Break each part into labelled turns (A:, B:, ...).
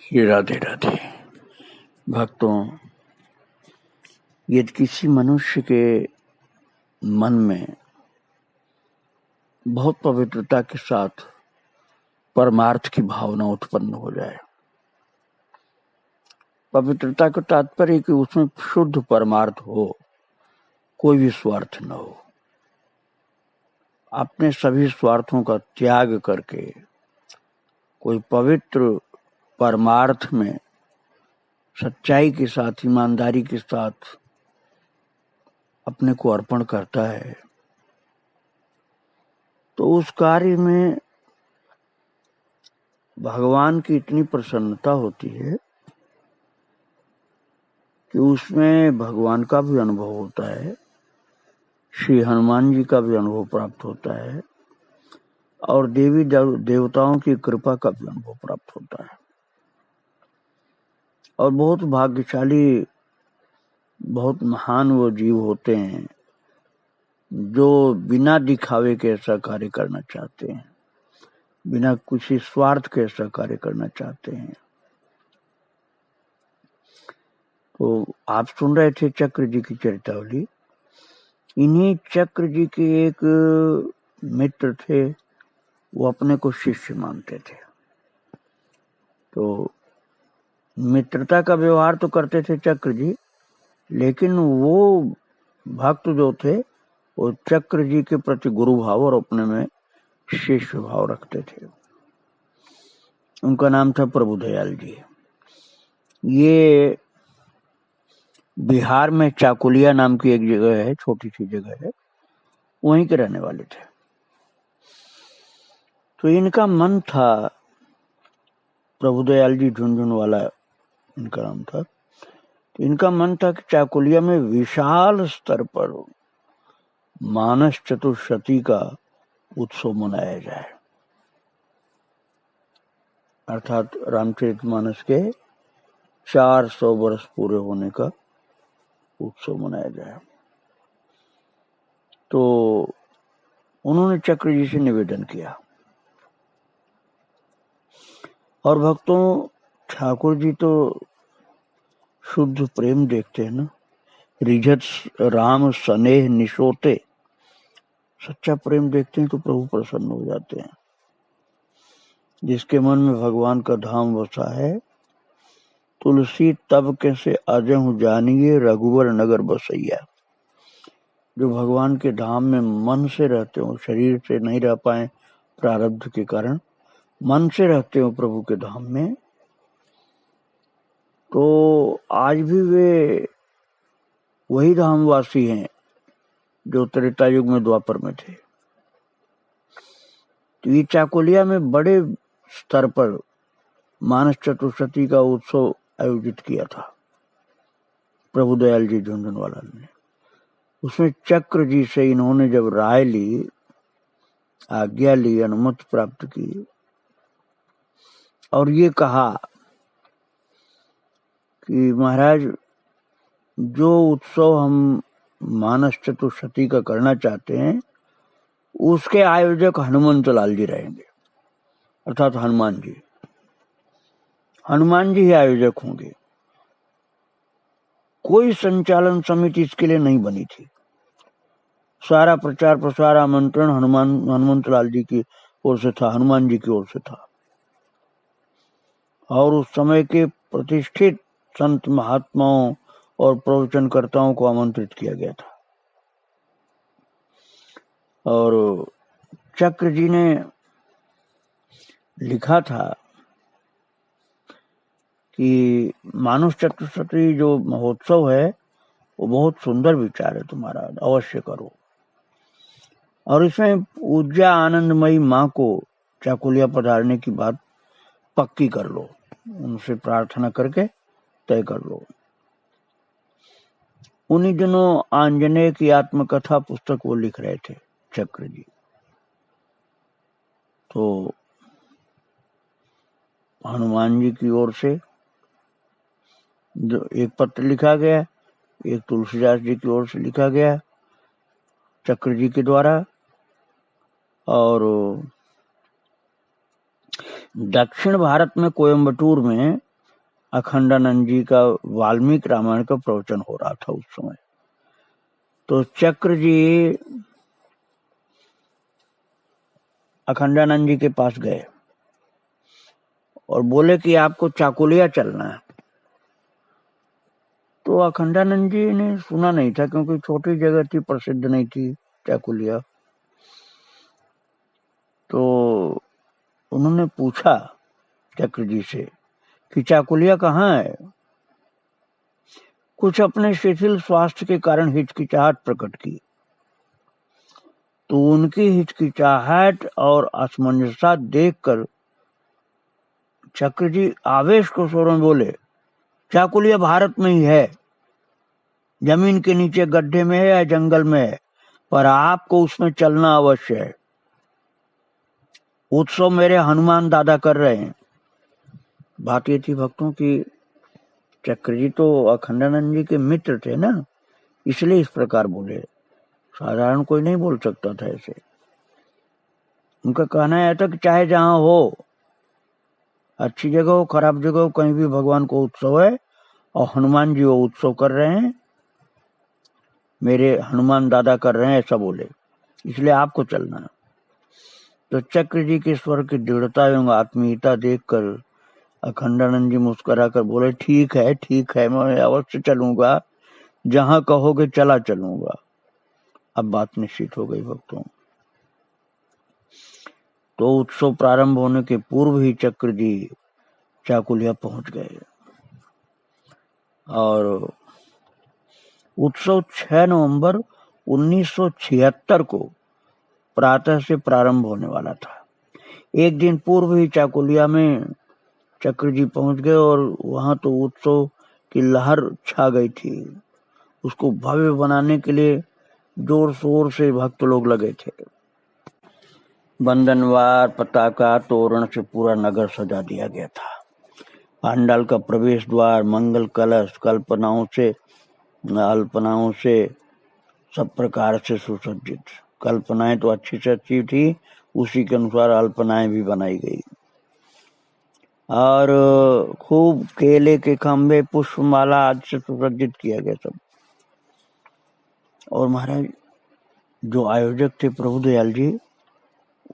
A: श्री राधे राधे। भक्तों, यदि किसी मनुष्य के मन में बहुत पवित्रता के साथ परमार्थ की भावना उत्पन्न हो जाए, पवित्रता का तात्पर्य कि उसमें शुद्ध परमार्थ हो, कोई भी स्वार्थ न हो, अपने सभी स्वार्थों का त्याग करके कोई पवित्र परमार्थ में सच्चाई के साथ, ईमानदारी के साथ अपने को अर्पण करता है, तो उस कार्य में भगवान की इतनी प्रसन्नता होती है कि उसमें भगवान का भी अनुभव होता है, श्री हनुमान जी का भी अनुभव प्राप्त होता है और देवी देवताओं की कृपा का भी अनुभव प्राप्त होता है। और बहुत भाग्यशाली, बहुत महान वो जीव होते हैं जो बिना दिखावे के ऐसा कार्य करना चाहते हैं, बिना किसी स्वार्थ के ऐसा कार्य करना चाहते हैं। तो आप सुन रहे थे चक्र जी की चरितावली। इन्हीं चक्र जी के एक मित्र थे, वो अपने को शिष्य मानते थे। तो मित्रता का व्यवहार तो करते थे चक्र जी, लेकिन वो भक्त जो थे वो चक्र जी के प्रति गुरु भाव और अपने में शिष्य भाव रखते थे। उनका नाम था प्रभुदयाल जी। ये बिहार में चाकुलिया नाम की एक जगह है, छोटी सी जगह है, वहीं के रहने वाले थे। तो इनका मन था, प्रभुदयाल जी झुनझुनवाला इनका नाम था, तो इनका मन था कि चाकुलिया में विशाल स्तर पर मानस चतुर्शती का उत्सव मनाया जाए, अर्थात रामचरितमानस के 400 वर्ष पूरे होने का उत्सव मनाया जाए। तो उन्होंने चक्र जी से निवेदन किया। और भक्तों, ठाकुर जी तो शुद्ध प्रेम देखते हैं ना, रिझत राम स्नेह निशोते, सच्चा प्रेम देखते हैं तो प्रभु प्रसन्न हो जाते हैं। जिसके मन में भगवान का धाम बसा है, तुलसी तब कैसे अजहु जानिए रघुवर नगर बसैया। जो भगवान के धाम में मन से रहते हो, शरीर से नहीं रह पाए प्रारब्ध के कारण, मन से रहते हो प्रभु के धाम में, तो आज भी वे वही धामवासी हैं जो त्रेता युग में द्वापर में थे। तो ये चाकुलिया में बड़े स्तर पर मानस चतुर्शती का उत्सव आयोजित किया था प्रभुदयाल जी झुनझुनवाला ने। उसमें चक्र जी से इन्होंने जब राय ली, आज्ञा ली, अनुमति प्राप्त की और ये कहा कि महाराज, जो उत्सव हम मानस चतुर्शती का करना चाहते हैं उसके आयोजक हनुमंत लाल जी रहेंगे, अर्थात हनुमान जी। हनुमान जी ही आयोजक होंगे, कोई संचालन समिति इसके लिए नहीं बनी थी। सारा प्रचार प्रसार आमंत्रण हनुमंत लाल जी की ओर से था, हनुमान जी की ओर से था। और उस समय के प्रतिष्ठित संत महात्माओं और प्रवचनकर्ताओं को आमंत्रित किया गया था। और चक्र जी ने लिखा था कि मानस चतुर्शती जो महोत्सव है वो बहुत सुंदर विचार है तुम्हारा, अवश्य करो। और इसमें ऊर्जा आनंदमयी माँ को चाकुलिया पधारने की बात पक्की कर लो, उनसे प्रार्थना करके तय कर लो। उन्हीं दिनों आंजनेय की आत्मकथा पुस्तक वो लिख रहे थे चक्र जी। तो हनुमान जी की ओर से जो एक पत्र लिखा गया, एक तुलसीदास जी की ओर से लिखा गया चक्र जी के द्वारा। और दक्षिण भारत में कोयम्बटूर में अखंडानंद जी का वाल्मीकि रामायण का प्रवचन हो रहा था उस समय। तो चक्र जी अखंडानंद जी के पास गए और बोले कि आपको चाकुलिया चलना है। तो अखंडानंद जी ने सुना नहीं था, क्योंकि छोटी जगह थी, प्रसिद्ध नहीं थी चाकुलिया। तो उन्होंने पूछा चक्र जी से कि चाकुलिया कहाँ है। कुछ अपने शिथिल स्वास्थ्य के कारण हिचकिचाहट प्रकट की। तो उनकी हिचकिचाहट और असमंजसता देखकर चक्र जी आवेश के स्वरों में बोले, चाकुलिया भारत में ही है, जमीन के नीचे गड्ढे में है या जंगल में है, पर आपको उसमें चलना अवश्य है। उत्सव मेरे हनुमान दादा कर रहे हैं। बात ये थी भक्तों की, चक्र जी तो अखंडानंद जी के मित्र थे ना, इसलिए इस प्रकार बोले। साधारण कोई नहीं बोल सकता था ऐसे। उनका कहना है था कि चाहे जहां हो, अच्छी जगह हो खराब जगह हो, कहीं भी भगवान को उत्सव है और हनुमान जी वो उत्सव कर रहे हैं, मेरे हनुमान दादा कर रहे हैं, ऐसा बोले, इसलिए आपको चलना है। तो चक्र जी के स्वर की दृढ़ता एवं आत्मीयता देखकर अखंडानंद जी मुस्कुराकर बोले, ठीक है, मैं अवश्य चलूंगा, जहां कहोगे चला चलूंगा। अब बात निश्चित हो गई भक्तों। तो उत्सव प्रारंभ होने के पूर्व ही चक्र जी चाकुलिया पहुंच गए और उत्सव 6 नवंबर 1976 को प्रातः से प्रारंभ होने वाला था। एक दिन पूर्व ही चाकुलिया में चक्र जी पहुंच गए और वहां तो उत्सव की लहर छा गई थी। उसको भव्य बनाने के लिए जोर शोर से भक्त लोग लगे थे। बंधनवार, पताका, तोरण से पूरा नगर सजा दिया गया था। पांडाल का प्रवेश द्वार मंगल कलश अल्पनाओं से सब प्रकार से सुसज्जित। कल्पनाएं तो अच्छी से अच्छी थी, उसी के अनुसार अल्पनाएं भी बनाई गई और खूब केले के खंभे, पुष्पमाला आदि से सुसज्जित किया गया सब। और महाराज जो आयोजक थे प्रभुदयाल जी,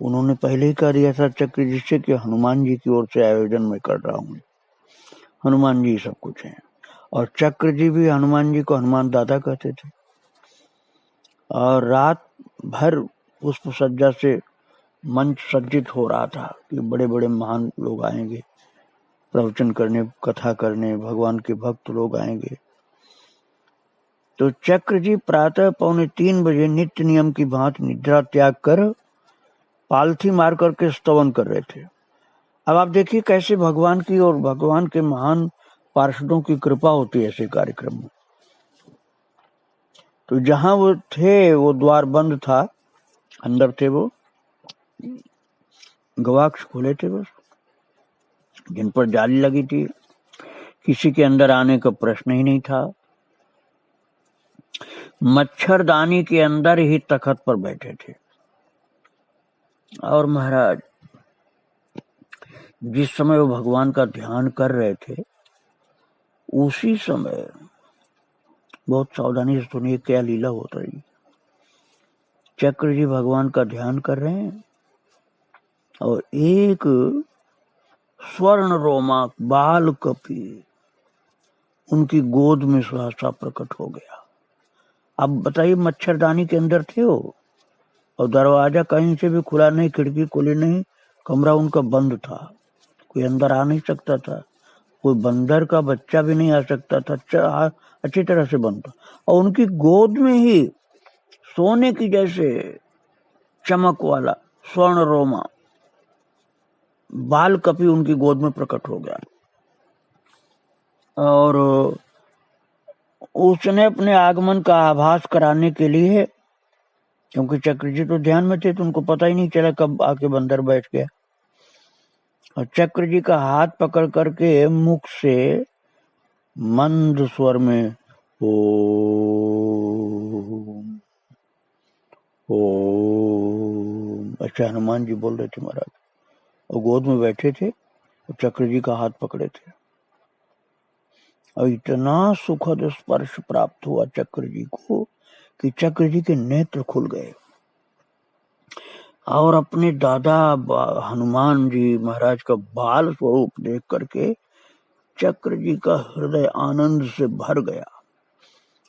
A: उन्होंने पहले ही कह दिया था चक्र जी से कि हनुमान जी की ओर से आयोजन मैं कर रहा हूँ, हनुमान जी सब कुछ है। और चक्र जी भी हनुमान जी को हनुमान दादा कहते थे। और रात भर पुष्प सज्जा से मंच सज्जित हो रहा था कि बड़े बड़े महान लोग आएंगे प्रवचन करने, कथा करने, भगवान के भक्त लोग आएंगे। तो चक्र जी प्रातः 2:45 बजे नित्य नियम की भांति निद्रा त्याग कर पालथी मार करके स्तवन कर रहे थे। अब आप देखिए कैसे भगवान की और भगवान के महान पार्षदों की कृपा होती है ऐसे कार्यक्रम में। तो जहां वो थे वो द्वार बंद था, अंदर थे वो, गवाक्ष खोले थे बस, जिन पर जाली लगी थी। किसी के अंदर आने का प्रश्न ही नहीं था। मच्छरदानी के अंदर ही तखत पर बैठे थे। और महाराज जिस समय वो भगवान का ध्यान कर रहे थे, उसी समय बहुत सावधानी से सुनिए क्या लीला हो रही। चक्र जी भगवान का ध्यान कर रहे हैं और एक स्वर्ण रोमा बाल कपी उनकी गोद में सहसा प्रकट हो गया। अब बताइए, मच्छरदानी के अंदर थे वो और दरवाजा कहीं से भी खुला नहीं, खिड़की खुली नहीं, कमरा उनका बंद था, कोई अंदर आ नहीं सकता था, कोई बंदर का बच्चा भी नहीं आ सकता था, अच्छी तरह से बंद था। और उनकी गोद में ही सोने की जैसे चमक वाला स्वर्ण रोमा बाल कपी उनकी गोद में प्रकट हो गया। और उसने अपने आगमन का आभास कराने के लिए, क्योंकि चक्र जी तो ध्यान में थे तो उनको पता ही नहीं चला कब आके बंदर बैठ गया, और चक्र जी का हाथ पकड़ करके मुख से मंद स्वर में ओम ओम अच्छा हनुमान जी बोल रहे थे महाराज, और गोद में बैठे थे और चक्र जी का हाथ पकड़े थे। और इतना सुखद स्पर्श प्राप्त हुआ चक्र जी को कि चक्र जी के नेत्र खुल गए और अपने दादा हनुमान जी महाराज का बाल स्वरूप देख करके चक्र जी का हृदय आनंद से भर गया,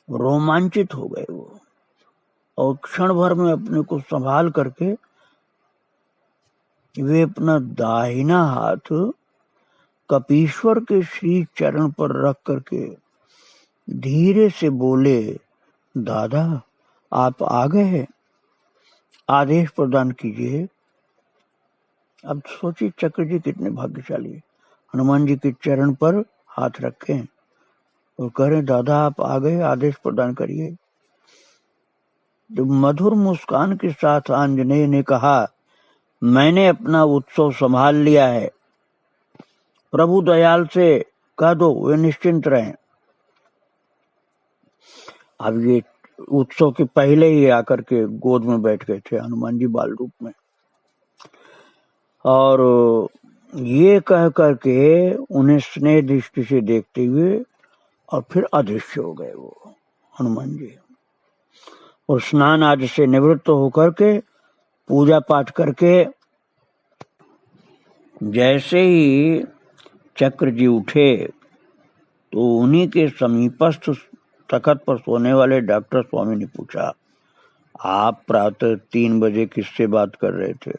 A: रोमांचित हो गए वो, और क्षण भर में अपने को संभाल करके वे अपना दाहिना हाथ कपीश्वर के श्री चरण पर रख करके धीरे से बोले, दादा आप आ गए हैं, आदेश प्रदान कीजिए। अब सोचिए चक्र जी कितने भाग्यशाली है, हनुमान जी के चरण पर हाथ रखे और कह रहे दादा आप आ गए, आदेश प्रदान करिए। तो मधुर मुस्कान के साथ आंजनेय ने कहा, मैंने अपना उत्सव संभाल लिया है, प्रभु दयाल से कह दो वे निश्चिंत रहें। अब ये उत्सव के पहले ही आकर के गोद में बैठ गए थे हनुमान जी बाल रूप में, और ये कह करके उन्हें स्नेह दृष्टि से देखते हुए और फिर अदृश्य हो गए वो हनुमान जी। और स्नान आदि से निवृत्त होकर के पूजा पाठ करके जैसे ही चक्र जी उठे तो उन्हीं के समीपस्थ तखत पर सोने वाले डॉक्टर स्वामी ने पूछा, आप प्रातः 3 बजे किससे बात कर रहे थे?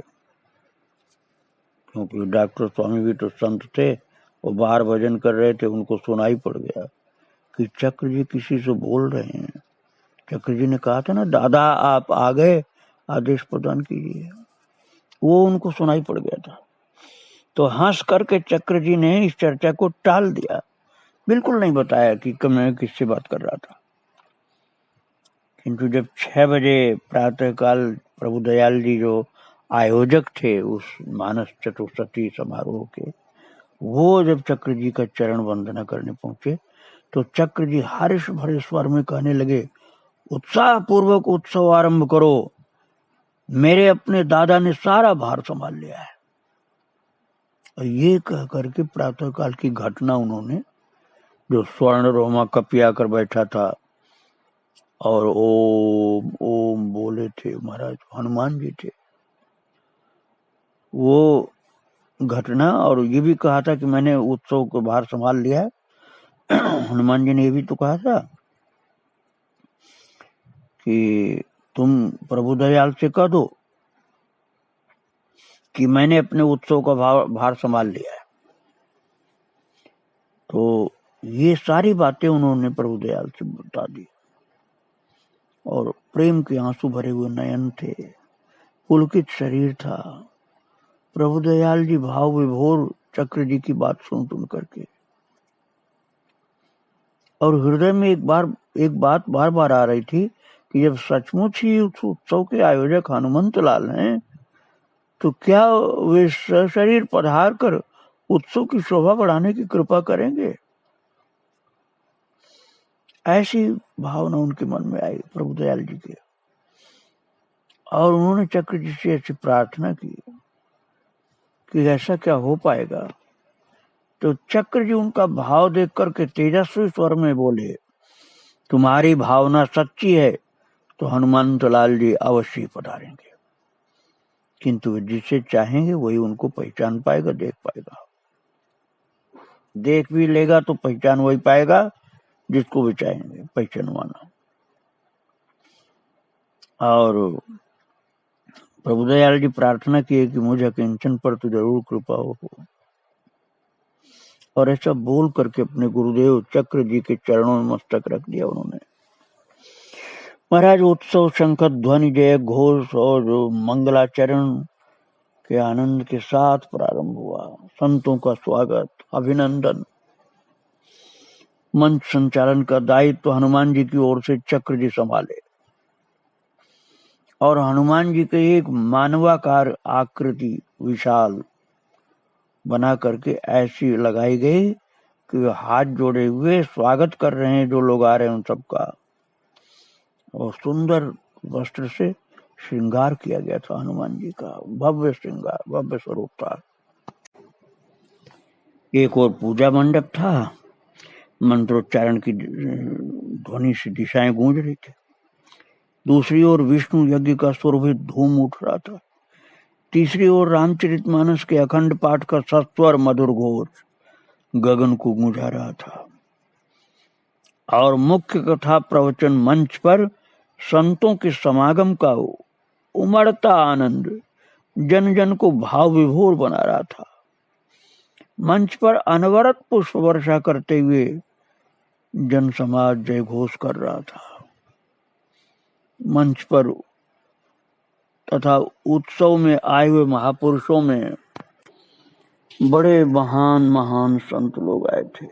A: क्योंकि डॉक्टर स्वामी भी तो संत थे, वो बाहर भजन कर रहे थे, उनको सुनाई पड़ गया कि चक्र जी किसी से बोल रहे हैं। चक्र जी ने कहा था ना, दादा आप आ गए, आदेश प्रदान कीजिए, वो उनको सुनाई पड़ गया था। तो हंस करके चक्र जी ने इस चर्चा को टाल दिया, बिल्कुल नहीं बताया कि मैं किससे बात कर रहा था। किंतु जब 6 बजे प्रातःकाल प्रभु दयाल जी जो आयोजक थे उस मानस चतुर्दशी समारोह के, वो जब चक्र जी का चरण वंदना करने पहुंचे तो चक्र जी हर्ष भरे स्वर में कहने लगे, उत्साह पूर्वक उत्सव आरंभ करो, मेरे अपने दादा ने सारा भार संभाल लिया है। और ये कह करके प्रातःकाल की घटना उन्होंने, जो स्वर्ण रोमा कपिया कर बैठा था और ओम ओम बोले थे महाराज हनुमान जी थे, वो घटना, और ये भी कहा था कि मैंने उत्सव को भार संभाल लिया है। हनुमान जी ने ये भी तो कहा था कि तुम प्रभु दयाल से कह दो कि मैंने अपने उत्सव का भार संभाल लिया है। तो ये सारी बातें उन्होंने प्रभु दयाल से बता दी, और प्रेम के आंसू भरे हुए नयन थे, पुलकित शरीर था। प्रभु दयाल जी भाव विभोर चक्र जी की बात सुन करके, और हृदय में एक बात बार बार आ रही थी कि जब सचमुच ही उस उत्सव के आयोजक हनुमंत लाल हैं तो क्या वे सशरीर पधार कर उत्सव की शोभा बढ़ाने की कृपा करेंगे। ऐसी भावना उनके मन में आई प्रभु दयाल जी के, और उन्होंने चक्र जी से ऐसी प्रार्थना की कि ऐसा क्या हो पाएगा। तो चक्र जी उनका भाव देख करके तेजस्वी स्वर में बोले, तुम्हारी भावना सच्ची है तो हनुमंत लाल जी अवश्य पधारेंगे, किंतु जिसे चाहेंगे वही उनको पहचान पाएगा, देख पाएगा। देख भी लेगा तो पहचान वही पाएगा जिसको भी चाहेंगे पहचानवाना। और प्रभु दयाल जी प्रार्थना किए कि मुझे किंचन पर तो जरूर कृपा हो। और ऐसा बोल करके अपने गुरुदेव चक्र जी के चरणों में मस्तक रख दिया उन्होंने। महाराज उत्सव शंख ध्वनि जय घोष और मंगलाचरण के आनंद के साथ प्रारंभ हुआ। संतों का स्वागत, अभिनंदन। मंच संचालन का दायित्व हनुमान जी की ओर से चक्र जी संभाले, और हनुमान जी के एक मानवाकार आकृति विशाल बना करके ऐसी लगाई गई कि वे हाथ जोड़े हुए स्वागत कर रहे हैं जो लोग आ रहे हैं उन सबका, और सुंदर वस्त्र से श्रृंगार किया गया था हनुमान जी का। भव्य श्रृंगार, भव्य स्वरूप था। एक और पूजा मंडप था, मंत्रोच्चारण की ध्वनि से दिशाएं गूंज रही थी। दूसरी ओर विष्णु यज्ञ का सुरभित धूम उठ रहा था। तीसरी ओर रामचरितमानस के अखंड पाठ का सस्वर मधुर घोष गगन को गूंजा रहा था। और मुख्य कथा प्रवचन मंच पर संतों के समागम का उमड़ता आनंद जन जन को भाव विभोर बना रहा था। मंच पर अनवरत पुष्प वर्षा करते हुए जन समाज जय घोष कर रहा था। मंच पर तथा उत्सव में आए हुए महापुरुषों में बड़े महान महान संत लोग आए थे।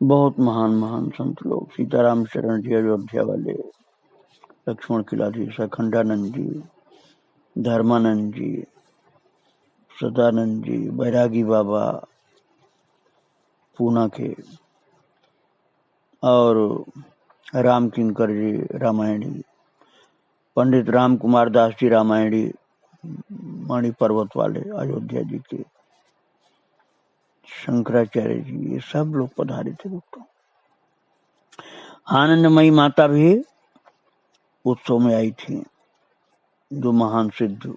A: बहुत महान महान संत लोग, सीताराम शरण जी अयोध्या वाले, लक्ष्मण किलाधीश, अखंडानंद जी, धर्मानंद जी, सदानंद जी, बैरागी बाबा पूना के, और राम किंकर जी रामायणी, पंडित राम कुमार दास जी रामायणी मणि पर्वत वाले अयोध्या जी के, शंकराचार्य जी, ये सब लोग पधारे थे दोस्तों। आनंदमयी माता भी उत्सव में आई थी, जो महान सिद्ध।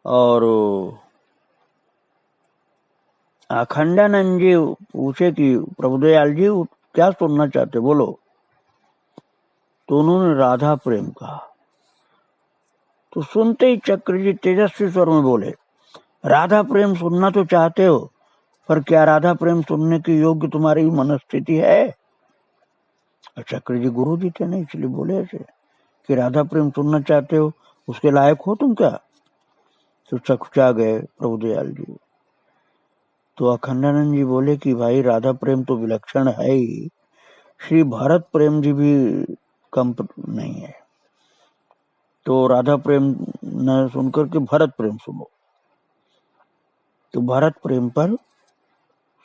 A: और अखंडानंद जी पूछे कि प्रभुदयाल जी क्या सुनना चाहते, बोलो। तो उन्होंने राधा प्रेम कहा। तो सुनते ही चक्र जी तेजस्वी स्वर में बोले, राधा प्रेम सुनना तो चाहते हो, पर क्या राधा प्रेम सुनने की योग्य तुम्हारी मनस्थिति है? और चक्र जी गुरु जी थे ना, इसलिए बोले ऐसे कि राधा प्रेम सुनना चाहते हो, उसके लायक हो तुम क्या? तो चकचा गए प्रभुदयाल जी। तो अखंडानंद जी बोले कि भाई राधा प्रेम तो विलक्षण है ही, श्री भरत प्रेम जी भी कम नहीं है। तो राधा प्रेम न सुनकर के भरत प्रेम सुनो। तो भरत प्रेम पर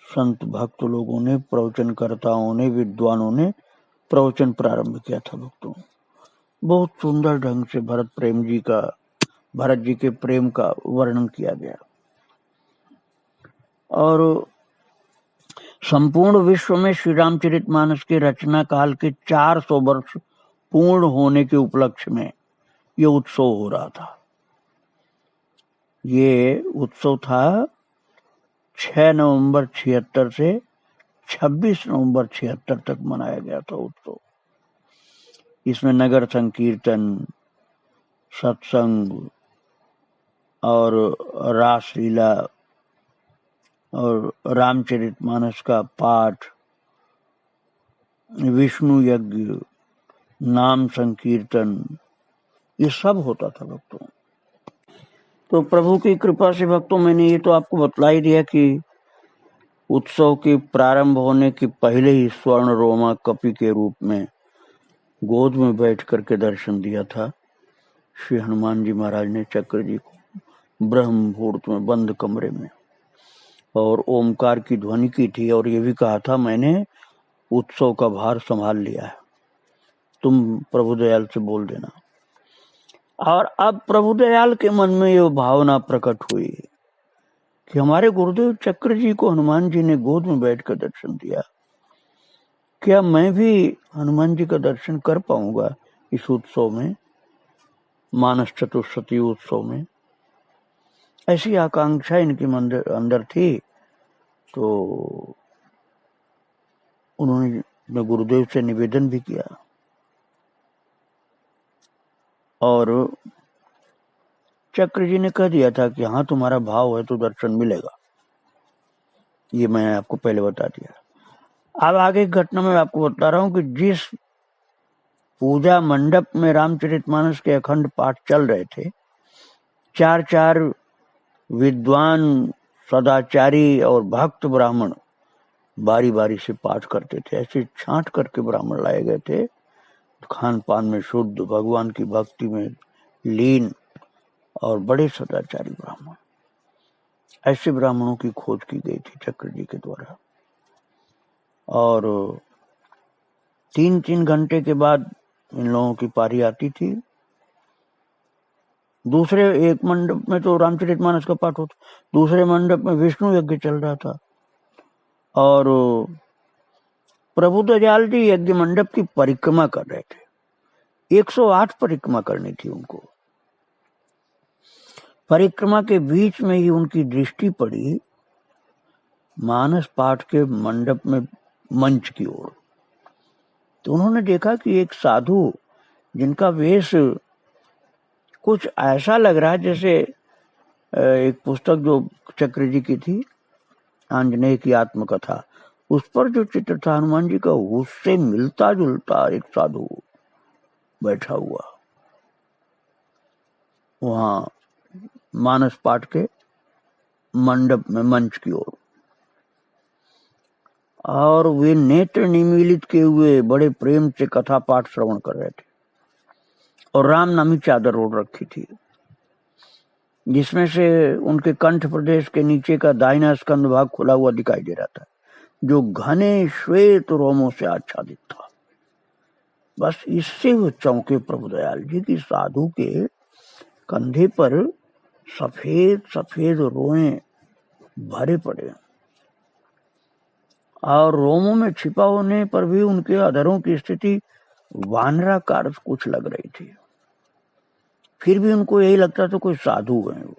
A: संत भक्त लोगों ने, प्रवचनकर्ताओं ने, विद्वानों ने प्रवचन प्रारंभ किया था भक्तों। बहुत सुंदर ढंग से भरत जी के प्रेम का वर्णन किया गया। और संपूर्ण विश्व में श्री रामचरितमानस के रचना काल के 400 वर्ष पूर्ण होने के उपलक्ष्य में ये उत्सव हो रहा था। ये उत्सव था 6 नवंबर 76 से 26 नवंबर 76 तक मनाया गया था उत्सव। इसमें नगर संकीर्तन, सत्संग और रासलीला और रामचरितमानस का पाठ, विष्णु यज्ञ, नाम संकीर्तन, ये सब होता था भक्तों। तो प्रभु की कृपा से भक्तों, मैंने ये तो आपको बतला ही दिया कि उत्सव के प्रारंभ होने के पहले ही स्वर्ण रोमा कपि के रूप में गोद में बैठ करके दर्शन दिया था श्री हनुमान जी महाराज ने चक्र जी को ब्रह्म मुहूर्त में बंद कमरे में, और ओमकार की ध्वनि की थी। और ये भी कहा था, मैंने उत्सव का भार संभाल लिया है, तुम प्रभुदयाल से बोल देना। और अब प्रभुदयाल के मन में ये भावना प्रकट हुई कि हमारे गुरुदेव चक्र जी को हनुमान जी ने गोद में बैठकर दर्शन दिया, क्या मैं भी हनुमान जी का दर्शन कर पाऊंगा इस उत्सव में, मानस चतुर्दशी उत्सव में? ऐसी आकांक्षा इनके अंदर थी। तो उन्होंने गुरुदेव से निवेदन भी किया, और चक्र जी ने कह दिया था कि हाँ, तुम्हारा भाव है तो दर्शन मिलेगा। ये मैंने आपको पहले बता दिया। अब आगे घटना में आपको बता रहा हूं कि जिस पूजा मंडप में रामचरितमानस के अखंड पाठ चल रहे थे, 4 विद्वान, सदाचारी और भक्त ब्राह्मण बारी बारी से पाठ करते थे। ऐसे छांट करके ब्राह्मण लाए गए थे, खान पान में शुद्ध, भगवान की भक्ति में लीन और बड़े सदाचारी ब्राह्मण। ऐसे ब्राह्मणों की खोज की गई थी चक्र जी के द्वारा। और 3-3 घंटे के बाद इन लोगों की पारी आती थी। दूसरे एक मंडप में तो रामचरितमानस का पाठ होता, दूसरे मंडप में विष्णु यज्ञ चल रहा था। और प्रभु दयाल जी यज्ञ मंडप की परिक्रमा कर रहे थे। 108 परिक्रमा करनी थी उनको। परिक्रमा के बीच में ही उनकी दृष्टि पड़ी मानस पाठ के मंडप में मंच की ओर। तो उन्होंने देखा कि एक साधु जिनका वेश कुछ ऐसा लग रहा है जैसे एक पुस्तक जो चक्र जी की थी, आंजनेय की आत्मकथा, उस पर जो चित्र था हनुमान जी का, उससे मिलता जुलता एक साधु बैठा हुआ वहां मानस पाठ के मंडप में मंच की ओर, और वे नेत्र निमीलित किए हुए बड़े प्रेम से कथा पाठ श्रवण कर रहे थे। और राम नामी चादर ओढ़ रखी थी, जिसमें से उनके कंठ प्रदेश के नीचे का दाहिना स्कंद भाग खुला हुआ दिखाई दे रहा था, जो घने श्वेत रोमों से आच्छादित था। बस इससे वो चौंके प्रभु दयाल जी की साधु के कंधे पर सफेद सफेद रोए भरे पड़े, और रोमों में छिपा होने पर भी उनके अधरों की स्थिति वानराकार कुछ लग रही थी। फिर भी उनको यही लगता था कोई साधु है वो,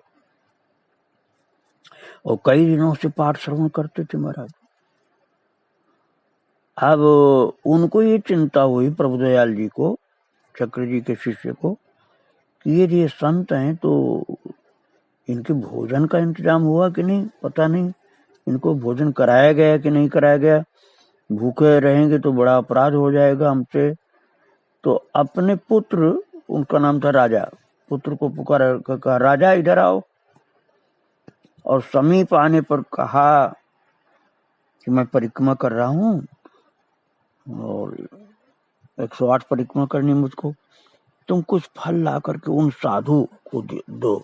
A: और कई दिनों से पाठ श्रवण करते थे महाराज। अब उनको ये चिंता हुई प्रभु दयाल जी को, चक्र जी के शिष्य को, कि ये संत हैं तो इनके भोजन का इंतजाम हुआ कि नहीं, पता नहीं इनको भोजन कराया गया कि नहीं कराया गया, भूखे रहेंगे तो बड़ा अपराध हो जाएगा हमसे। तो अपने पुत्र, उनका नाम था राजा, पुत्र को पुकारा, कहा राजा इधर आओ, और समीप आने पर कहा कि मैं परिक्रमा कर रहा हूं और 108 परिक्रमा करनी मुझको, तुम कुछ फल ला करके उन साधु को दो।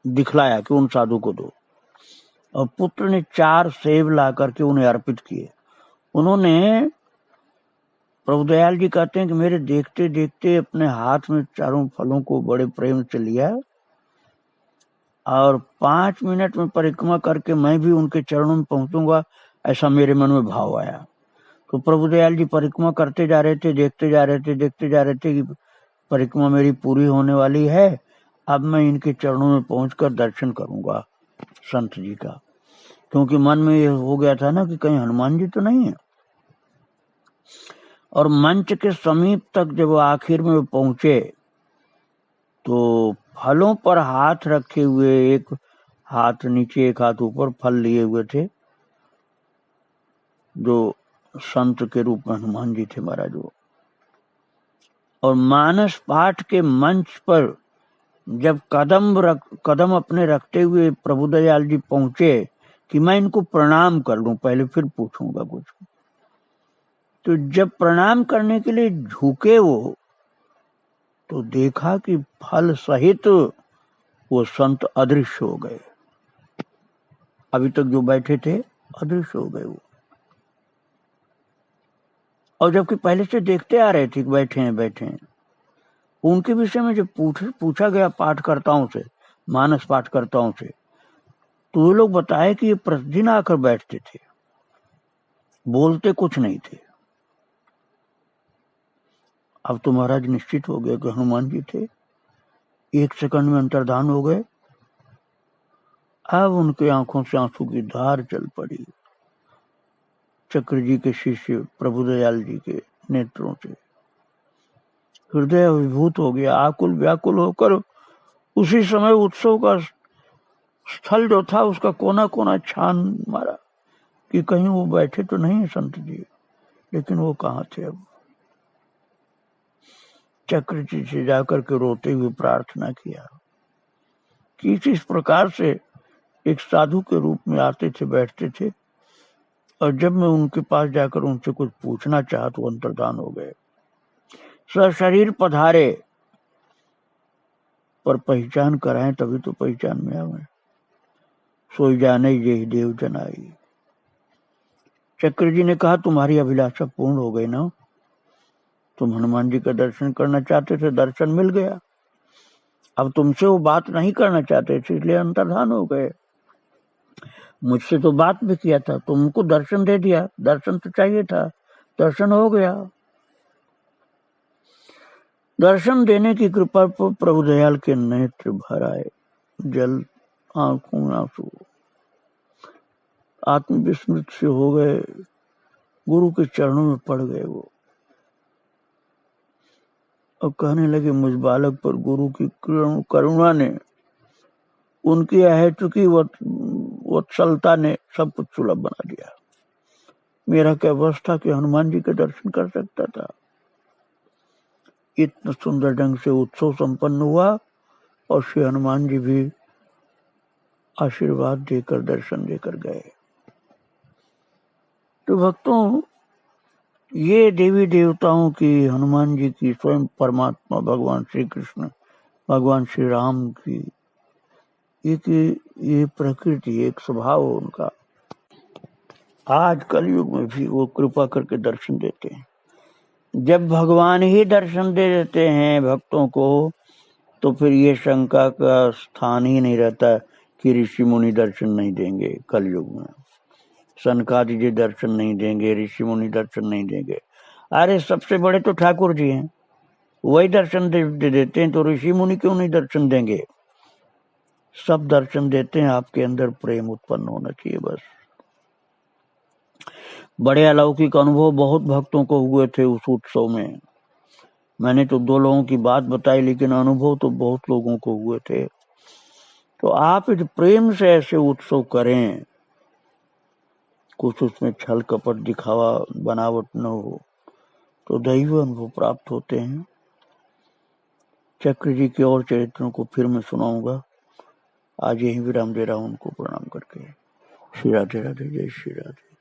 A: दिखलाया कि उन साधु को दो, और पुत्र ने 4 सेब ला करके उन्हें अर्पित किए। उन्होंने, प्रभु दयाल जी कहते हैं कि मेरे देखते देखते अपने हाथ में चारों फलों को बड़े प्रेम से लिया, और 5 मिनट में परिक्रमा करके मैं भी उनके चरणों में पहुंचूंगा, ऐसा मेरे मन में भाव आया। तो प्रभु दयाल जी परिक्रमा करते जा रहे थे, देखते जा रहे थे कि परिक्रमा मेरी पूरी होने वाली है, अब मैं इनके चरणों में पहुंचकर दर्शन करूंगा संत जी का। क्योंकि मन में ये हो गया था ना कि कहीं हनुमान जी तो नहीं है। और मंच के समीप तक जब आखिर में पहुंचे तो फलों पर हाथ रखे हुए, एक हाथ नीचे एक हाथ ऊपर फल लिए हुए थे, जो संत के रूप में हनुमान जी थे महाराज वो। और मानस पाठ के मंच पर जब कदम अपने रखते हुए प्रभु दयाल जी पहुंचे कि मैं इनको प्रणाम कर लूं, पहले फिर पूछूंगा कुछ। तो जब प्रणाम करने के लिए झुके वो, तो देखा कि फल सहित वो संत अदृश्य हो गए। अभी तक जो बैठे थे अदृश्य हो गए वो, और जबकि पहले से देखते आ रहे थे बैठे हैं। उनके विषय में जब पूछा गया पाठकर्ताओं से, मानस पाठकर्ताओं से, तो वे लोग बताए कि ये प्रतिदिन आकर बैठते थे, बोलते कुछ नहीं थे। अब तो महाराज निश्चित हो गया कि हनुमान जी थे, 1 सेकंड में अंतर्धान हो गए। अब उनके आंखों से आंसू की धार चल पड़ी, चक्र जी के शिष्य प्रभु दयाल जी के नेत्रों से हृदय अभिभूत हो गया। आकुल व्याकुल होकर उसी समय उत्सव का स्थल जो था उसका कोना कोना छान मारा कि कहीं वो बैठे तो नहीं है संत जी, लेकिन वो कहाँ थे। अब चक्र जी से जाकर के रोते हुए प्रार्थना किया कि इस प्रकार से एक साधु के रूप में आते थे, बैठते थे, और जब मैं उनके पास जाकर उनसे कुछ पूछना चाहा तो अंतर्धान हो गए। सशरीर पधारे, पर पहचान कराएं तभी तो पहचान में आवे, सोई जाने यही देव जनाई। चक्र जी ने कहा तुम्हारी अभिलाषा पूर्ण हो गई ना, तुम हनुमान जी का दर्शन करना चाहते थे, दर्शन मिल गया, अब तुमसे वो बात नहीं करना चाहते थे, इसलिए अंतर्धान हो गए। मुझसे तो बात भी किया था, तुमको दर्शन दे दिया, दर्शन तो चाहिए था, दर्शन हो गया। दर्शन देने की कृपा पर प्रभु दयाल के नेत्र भर आए, जल आंखों में आंसू, आत्मविस्मृत से हो गए, गुरु के चरणों में पड़ गए वो, और कहने लगे मुझ बालक पर गुरु की करुणा ने, उनकी अहेतुकी वत्सलता ने सब कुछ सुलभ बना दिया। मेरा क्या बस था कि हनुमान जी के दर्शन कर सकता था। इतना सुंदर ढंग से उत्सव संपन्न हुआ और श्री हनुमान जी भी आशीर्वाद देकर दर्शन देकर गए। तो भक्तों, ये देवी देवताओं की, हनुमान जी की, स्वयं परमात्मा भगवान श्री कृष्ण, भगवान श्री राम की ये प्रकृति, एक स्वभाव उनका। आज कलयुग में भी वो कृपा करके दर्शन देते हैं। जब भगवान ही दर्शन दे देते हैं भक्तों को, तो फिर ये शंका का स्थान ही नहीं रहता कि ऋषि मुनि दर्शन नहीं देंगे। कलयुग में सनकादि जी दर्शन नहीं देंगे, ऋषि मुनि दर्शन नहीं देंगे। अरे सबसे बड़े तो ठाकुर जी हैं, वही दर्शन दे देते हैं, तो ऋषि मुनि क्यों नहीं दर्शन देंगे? सब दर्शन देते हैं, आपके अंदर प्रेम उत्पन्न होना चाहिए बस। बड़े अलौकिक अनुभव बहुत भक्तों को हुए थे उस उत्सव में। मैंने तो 2 लोगों की बात बताई, लेकिन अनुभव तो बहुत लोगों को हुए थे। तो आप इस प्रेम से ऐसे उत्सव करें, कुछ उसमें छल कपट दिखावा बनावट न हो, तो दैव अनुभव प्राप्त होते हैं। चक्र जी के और चरित्रों को फिर मैं सुनाऊंगा। आज यही विराम दे रहा हूं, उनको प्रणाम करके। श्री राधे राधे, जय श्री राधे।